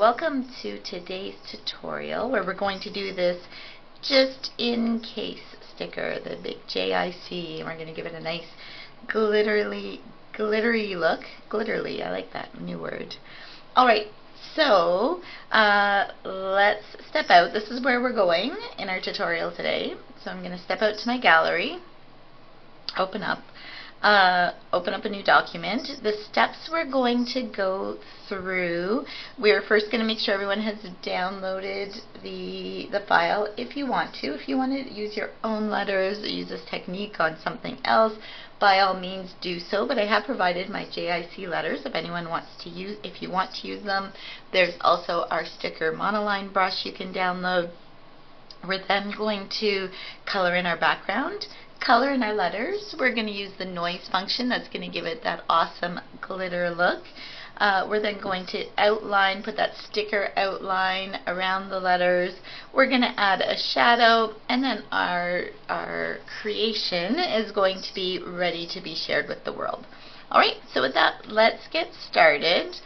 welcome to today's tutorial where we're going to do this just in case sticker, the big JIC, and we're going to give it a nice glittery look. Glittery, I like that new word. Alright, so let's step out. This is where we're going in our tutorial today. So I'm going to step out to my gallery, open up a new document. The steps we're going to go through, we're first going to make sure everyone has downloaded the file if you want to. If you want to use your own letters or use this technique on something else, by all means do so, but I have provided my JIC letters if anyone wants to use, if you want to use them. There's also our sticker monoline brush you can download. We're then going to color in our background, color in our letters. We're going to use the noise function that's going to give it that awesome glitter look. We're then going to outline, put that sticker outline around the letters. We're going to add a shadow, and then our creation is going to be ready to be shared with the world. Alright, so with that, let's get started.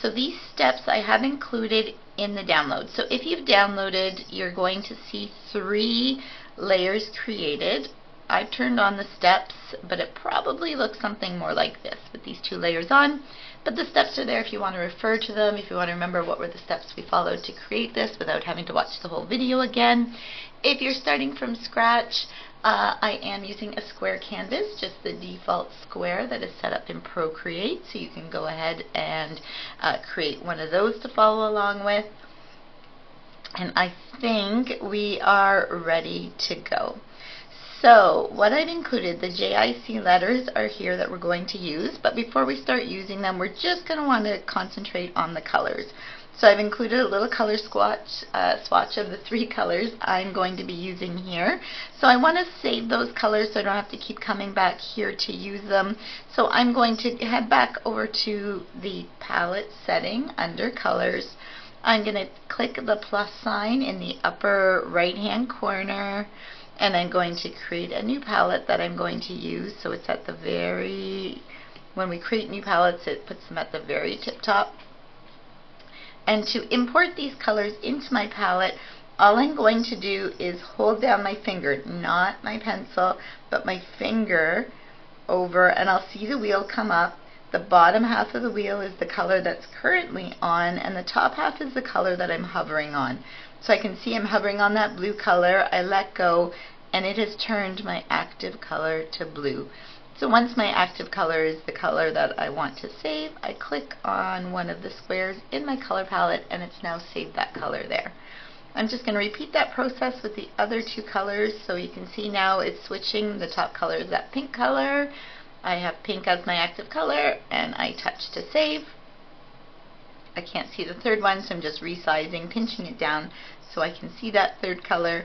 So these steps I have included in the download. So if you've downloaded, you're going to see 3 layers created. I've turned on the steps, but it probably looks something more like this with these 2 layers on. But the steps are there if you want to refer to them, if you want to remember what were the steps we followed to create this without having to watch the whole video again. If you're starting from scratch, I am using a square canvas, just the default square that is set up in Procreate, so you can go ahead and create one of those to follow along with. And I think we are ready to go. So what I've included, the JIC letters are here that we're going to use, but before we start using them, we're just going to want to concentrate on the colors. So I've included a little color swatch of the 3 colors I'm going to be using here. So I want to save those colors so I don't have to keep coming back here to use them. So I'm going to head back over to the palette setting under colors. I'm going to click the plus sign in the upper right hand corner, and I'm going to create a new palette that I'm going to use. So it's at the very, when we create new palettes, it puts them at the very tip top. And to import these colors into my palette, all I'm going to do is hold down my finger, not my pencil, but my finger over, and I'll see the wheel come up. The bottom half of the wheel is the color that's currently on, and the top half is the color that I'm hovering on. So I can see I'm hovering on that blue color. I let go, and it has turned my active color to blue. So once my active color is the color that I want to save, I click on one of the squares in my color palette, and it's now saved that color there. I'm just going to repeat that process with the other 2 colors, so you can see now it's switching. The top color is that pink color. I have pink as my active color, and I touch to save. I can't see the 3rd one, so I'm just resizing, pinching it down so I can see that 3rd color.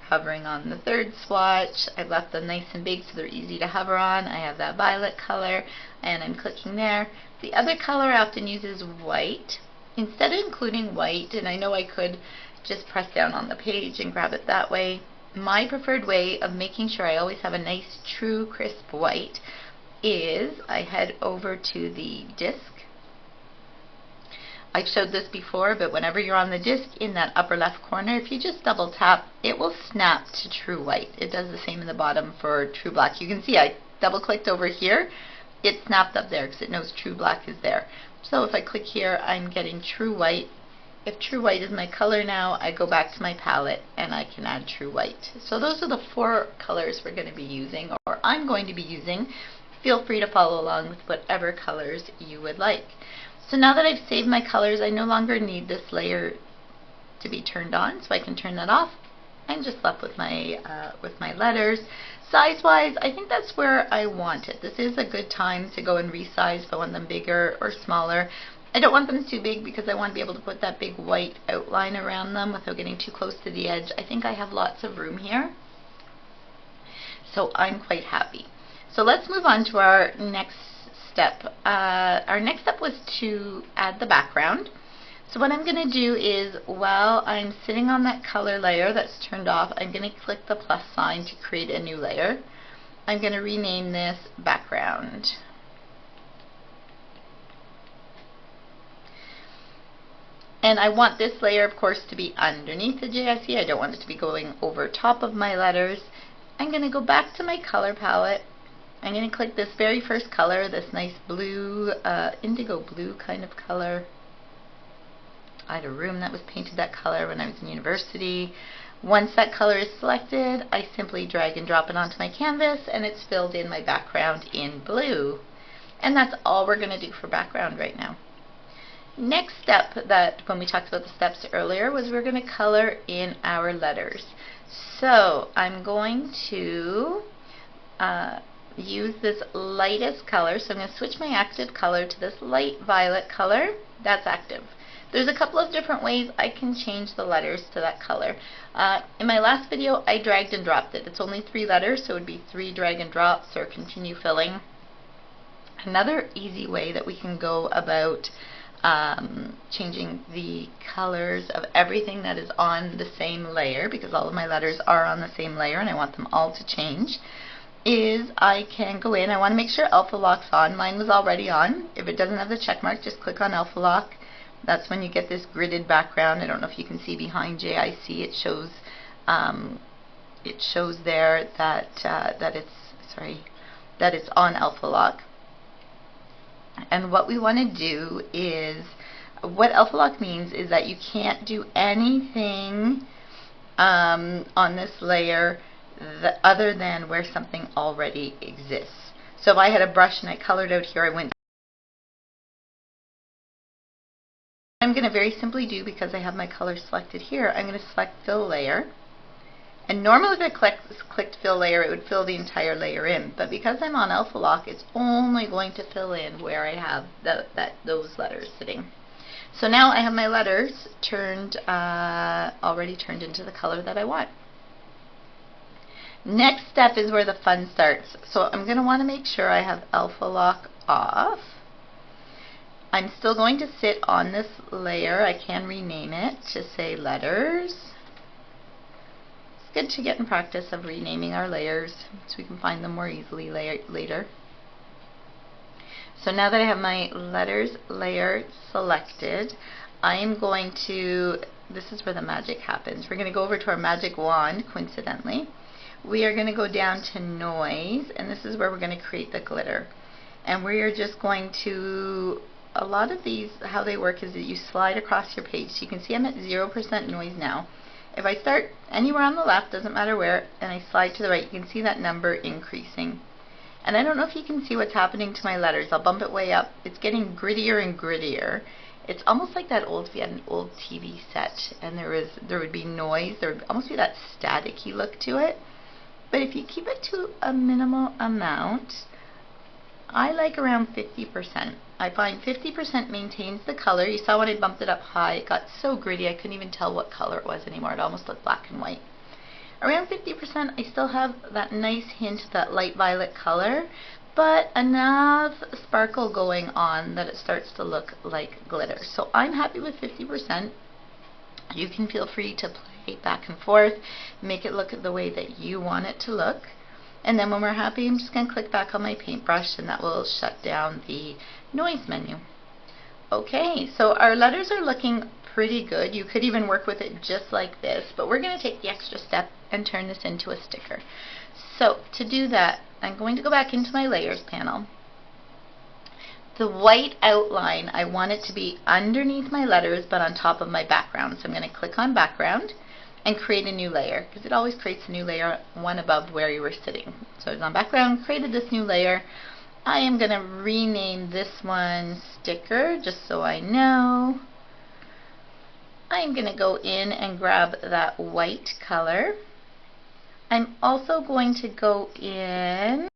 Hovering on the 3rd swatch, I've left them nice and big so they're easy to hover on. I have that violet color, and I'm clicking there. The other color I often use is white. Instead of including white, and I know I could just press down on the page and grab it that way, my preferred way of making sure I always have a nice, true, crisp white is I head over to the disc. I've showed this before, but whenever you're on the disc in that upper left corner, if you just double tap, it will snap to true white. It does the same in the bottom for true black. You can see I double clicked over here, it snapped up there because it knows true black is there. So if I click here, I'm getting true white. If true white is my color now, I go back to my palette and I can add true white. So those are the 4 colors we're going to be using, or I'm going to be using. Feel free to follow along with whatever colors you would like. So now that I've saved my colors, I no longer need this layer to be turned on, so I can turn that off. I'm just left with my letters. Size-wise, I think that's where I want it. This is a good time to go and resize if I want them bigger or smaller. I don't want them too big because I want to be able to put that big white outline around them without getting too close to the edge. I think I have lots of room here, so I'm quite happy. So let's move on to our next step. Our next step was to add the background. So what I'm going to do is, while I'm sitting on that color layer that's turned off, I'm going to click the plus sign to create a new layer. I'm going to rename this background. And I want this layer, of course, to be underneath the JIC. I don't want it to be going over top of my letters. I'm going to go back to my color palette. I'm going to click this very first color, this nice blue, indigo blue kind of color. I had a room that was painted that color when I was in university. Once that color is selected, I simply drag and drop it onto my canvas, and it's filled in my background in blue. And that's all we're going to do for background right now. Next step, that when we talked about the steps earlier, was we're going to color in our letters. So I'm going to use this lightest color. So I'm going to switch my active color to this light violet color. That's active. There's a couple of different ways I can change the letters to that color. In my last video, I dragged and dropped it. It's only 3 letters, so it would be 3 drag and drops or continue filling. Another easy way that we can go about changing the colors of everything that is on the same layer, because all of my letters are on the same layer and I want them all to change, is I can go in. I want to make sure Alpha Lock's on. Mine was already on. If it doesn't have the check mark, just click on Alpha Lock. That's when you get this gridded background. I don't know if you can see behind JIC. It shows there that that it's on Alpha Lock. And what we want to do is, what Alpha Lock means is that you can't do anything on this layer other than where something already exists. So if I had a brush and I colored out here, I went. I'm going to very simply do, because I have my color selected here, I'm going to select fill layer. And normally if I clicked fill layer, it would fill the entire layer in. But because I'm on Alpha Lock, it's only going to fill in where I have those letters sitting. So now I have my letters already turned into the color that I want. Next step is where the fun starts. So I'm going to want to make sure I have Alpha Lock off. I'm still going to sit on this layer. I can rename it to say letters. It's good to get in practice of renaming our layers so we can find them more easily later. So now that I have my letters layer selected, I am going to, this is where the magic happens. We're going to go over to our magic wand, coincidentally. We are going to go down to noise, and this is where we're going to create the glitter. And we are just going to, a lot of these, how they work is that you slide across your page. So you can see I'm at 0% noise now. If I start anywhere on the left, doesn't matter where, and I slide to the right, you can see that number increasing. And I don't know if you can see what's happening to my letters. I'll bump it way up. It's getting grittier and grittier. It's almost like that old, if you had an old TV set and there would be noise, there would almost be that staticky look to it. But if you keep it to a minimal amount, I like around 50%. I find 50% maintains the color. You saw when I bumped it up high, it got so gritty I couldn't even tell what color it was anymore. It almost looked black and white. Around 50%, I still have that nice hint of that light violet color, but enough sparkle going on that it starts to look like glitter. So I'm happy with 50%. You can feel free to play back and forth, make it look the way that you want it to look. And then when we're happy, I'm just going to click back on my paintbrush, and that will shut down the noise menu. Okay, so our letters are looking pretty good. You could even work with it just like this, but we're going to take the extra step and turn this into a sticker. So to do that, I'm going to go back into my layers panel. The white outline, I want it to be underneath my letters but on top of my background. So I'm going to click on background and create a new layer, because it always creates a new layer one above where you were sitting. So I was on background, created this new layer. I am going to rename this one sticker just so I know. I'm going to go in and grab that white color. I'm also going to go in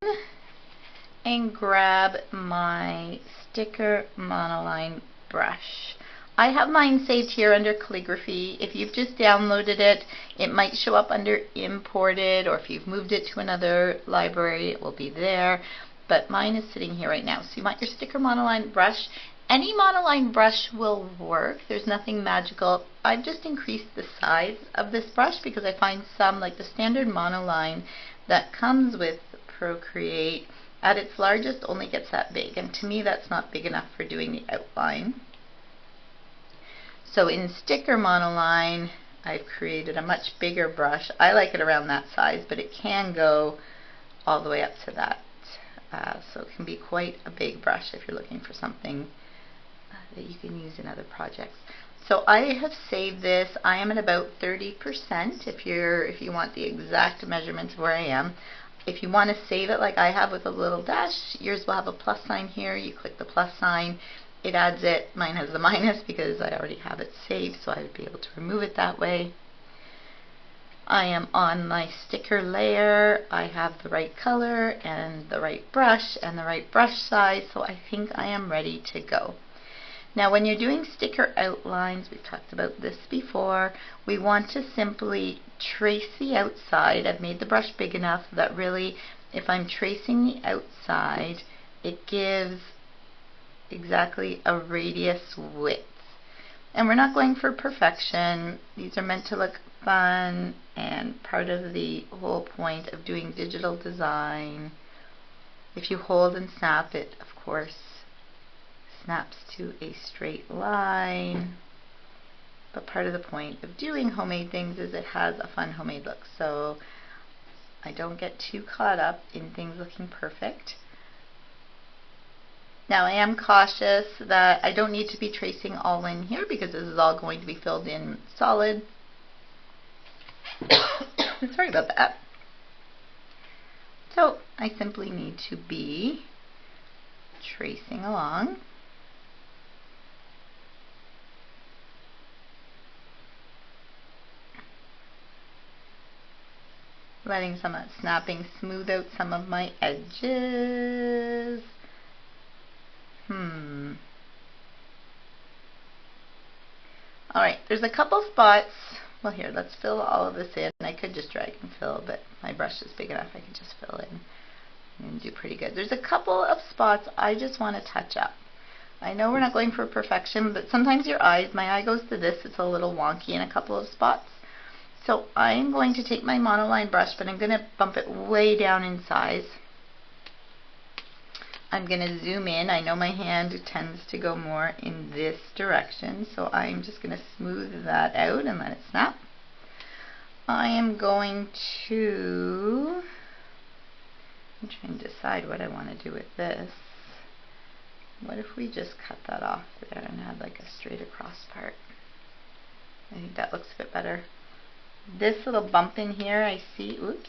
and grab my sticker monoline brush. I have mine saved here under calligraphy. If you've just downloaded it, it might show up under imported, or if you've moved it to another library, it will be there. But mine is sitting here right now. So you want your sticker monoline brush. Any monoline brush will work. There's nothing magical. I've just increased the size of this brush because I find some, like the standard monoline that comes with Procreate, at its largest only gets that big. And to me, that's not big enough for doing the outline. So in sticker monoline, I've created a much bigger brush. I like it around that size, but it can go all the way up to that. So it can be quite a big brush if you're looking for something that you can use in other projects. So I have saved this. I am at about 30% if you want the exact measurements of where I am. If you want to save it like I have with a little dash, yours will have a plus sign here. You click the plus sign, it adds it. Mine has the minus because I already have it saved, so I would be able to remove it that way. I am on my sticker layer. I have the right color and the right brush and the right brush size, so I think I am ready to go. Now when you're doing sticker outlines, we've talked about this before, we want to simply trace the outside. I've made the brush big enough that really if I'm tracing the outside, it gives exactly a radius width. And we're not going for perfection. These are meant to look fun and part of the whole point of doing digital design. If you hold and snap, it of course snaps to a straight line. But part of the point of doing homemade things is it has a fun homemade look. So I don't get too caught up in things looking perfect. Now I am cautious that I don't need to be tracing all in here because this is all going to be filled in solid. Sorry about that. So I simply need to be tracing along. Letting some of that snapping smooth out some of my edges. Alright, there's a couple spots. Well, here, let's fill all of this in. I could just drag and fill, but my brush is big enough I can just fill in and do pretty good. There's a couple of spots I just want to touch up. I know we're not going for perfection, but sometimes your eyes, my eye goes to this, it's a little wonky in a couple of spots. So I'm going to take my monoline brush, but I'm going to bump it way down in size. I'm going to zoom in. I know my hand tends to go more in this direction, so I'm just going to smooth that out and let it snap. I am going to, I'm trying to decide what I want to do with this. What if we just cut that off there and have like a straight across part? I think that looks a bit better. This little bump in here I see, oops,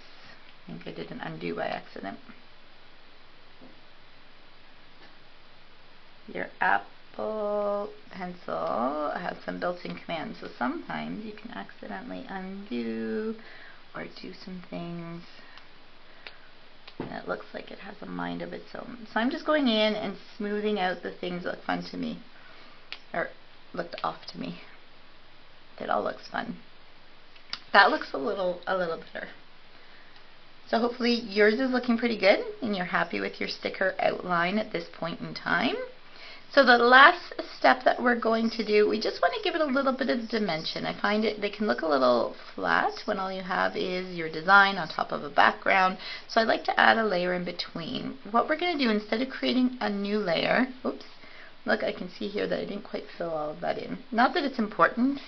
I think I did an undo by accident. Your Apple Pencil has some built-in commands, so sometimes you can accidentally undo or do some things and it looks like it has a mind of its own. So I'm just going in and smoothing out the things that look fun to me, or looked off to me. It all looks fun. That looks a little better. So hopefully yours is looking pretty good and you're happy with your sticker outline at this point in time. So the last step that we're going to do, we just want to give it a little bit of dimension. I find they can look a little flat when all you have is your design on top of a background. So I like to add a layer in between. What we're going to do, instead of creating a new layer, oops, look, I can see here that I didn't quite fill all of that in. Not that it's important,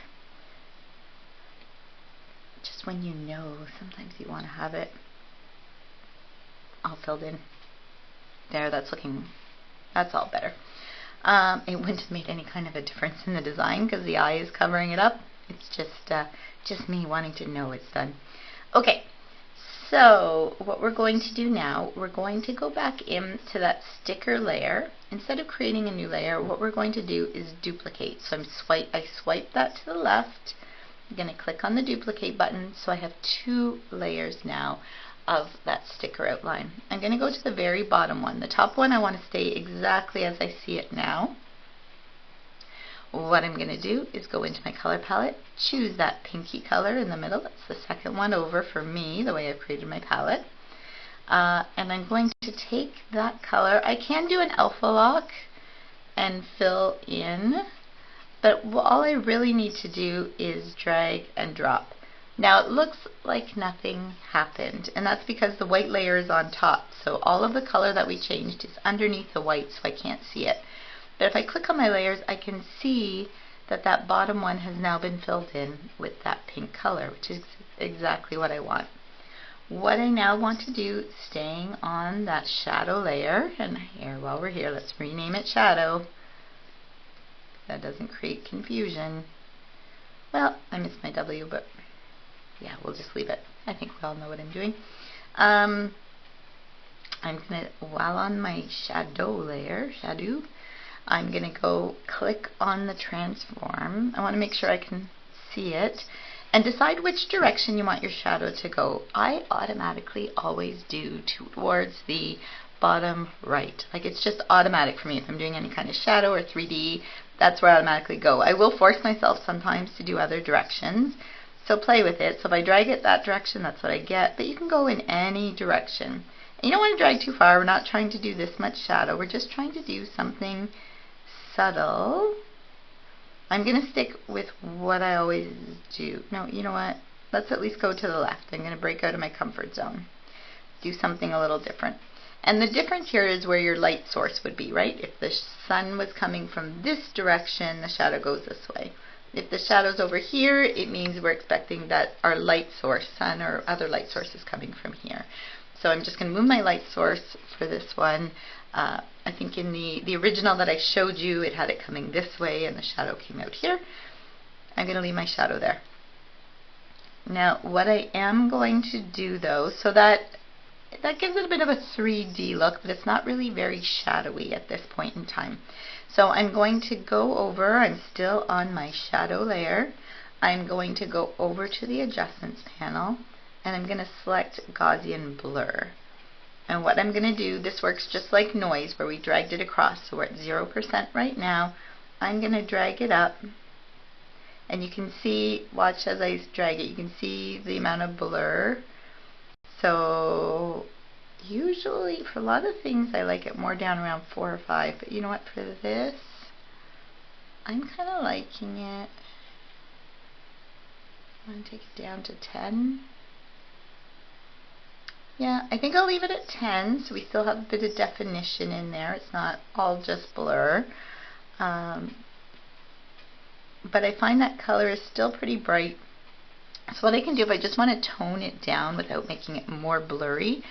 just when you know, sometimes you want to have it all filled in. There, that's all better. It wouldn't have made any kind of a difference in the design because the eye is covering it up. It's just me wanting to know it's done. Okay, so what we're going to do now, we're going to go back into that sticker layer. Instead of creating a new layer, what we're going to do is duplicate. So I swipe that to the left. I'm going to click on the duplicate button, so I have 2 layers now of that sticker outline. I'm going to go to the very bottom one. The top one I want to stay exactly as I see it now. What I'm going to do is go into my color palette, choose that pinky color in the middle. That's the second one over for me, the way I've created my palette. And I'm going to take that color. I can do an alpha lock and fill in, but all I really need to do is drag and drop. Now it looks like nothing happened, and that's because the white layer is on top, so all of the color that we changed is underneath the white, so I can't see it. But if I click on my layers, I can see that bottom one has now been filled in with that pink color, which is exactly what I want. What I now want to do, staying on that shadow layer, and here, while we're here, let's rename it shadow. That doesn't create confusion. Well, I missed my W, but yeah, we'll just leave it. I think we all know what I'm doing. I'm gonna, while on my shadow layer, I'm gonna go click on the transform. I want to make sure I can see it, and decide which direction you want your shadow to go. I automatically always do towards the bottom right. Like, it's just automatic for me. If I'm doing any kind of shadow or 3D, that's where I automatically go. I will force myself sometimes to do other directions, so play with it. So if I drag it that direction, that's what I get, but you can go in any direction. And you don't want to drag too far. We're not trying to do this much shadow. We're just trying to do something subtle. I'm going to stick with what I always do. No, you know what? Let's at least go to the left. I'm going to break out of my comfort zone. Do something a little different. And the difference here is where your light source would be, right? If the sun was coming from this direction, the shadow goes this way. If the shadow's over here, it means we're expecting that our light source, sun or other light source, is coming from here. So I'm just going to move my light source for this one. I think in the original that I showed you, it had it coming this way and the shadow came out here. I'm going to leave my shadow there. Now what I am going to do though, so that gives it a bit of a 3D look, but it's not really very shadowy at this point in time. So I'm going to go over, I'm still on my shadow layer, I'm going to go over to the adjustments panel, and I'm going to select Gaussian blur. And what I'm going to do, this works just like noise where we dragged it across, so we're at 0% right now. I'm going to drag it up, and you can see, watch as I drag it, you can see the amount of blur. So usually for a lot of things I like it more down around 4 or 5, but you know what, for this I'm kind of liking it. I'm going to take it down to 10. Yeah, I think I'll leave it at 10, so we still have a bit of definition in there. It's not all just blur. But I find that color is still pretty bright. So what I can do if I just want to tone it down without making it more blurry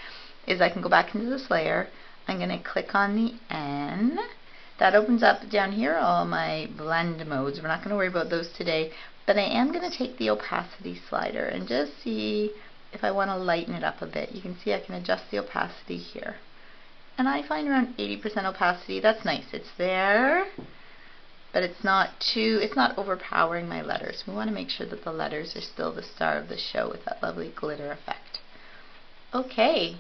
is I can go back into this layer. I'm going to click on the N. That opens up down here all my blend modes. We're not going to worry about those today, but I am going to take the opacity slider and just see if I want to lighten it up a bit. You can see I can adjust the opacity here. And I find around 80% opacity. That's nice. It's there, but it's not overpowering my letters. We want to make sure that the letters are still the star of the show with that lovely glitter effect. Okay,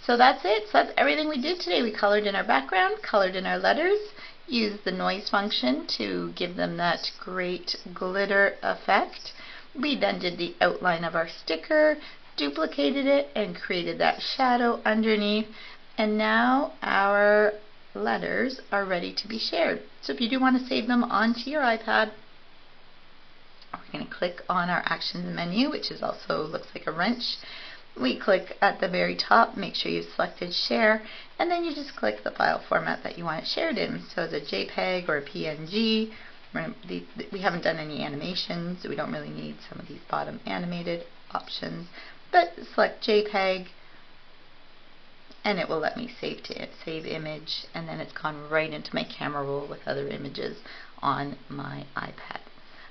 so that's it. So that's everything we did today. We colored in our background, colored in our letters, used the noise function to give them that great glitter effect. We then did the outline of our sticker, duplicated it, and created that shadow underneath. And now our letters are ready to be shared. So if you do want to save them onto your iPad, we're going to click on our actions menu, which is also looks like a wrench. We click at the very top, make sure you've selected share, and then you just click the file format that you want it shared in. So as a JPEG or a PNG. We haven't done any animations, so we don't really need some of these bottom animated options, but select JPEG and it will let me save image, and then it's gone right into my camera roll with other images on my iPad.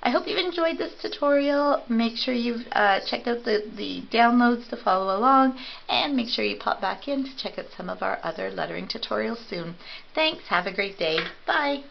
I hope you've enjoyed this tutorial. Make sure you've checked out the downloads to follow along, and make sure you pop back in to check out some of our other lettering tutorials soon. Thanks, have a great day. Bye.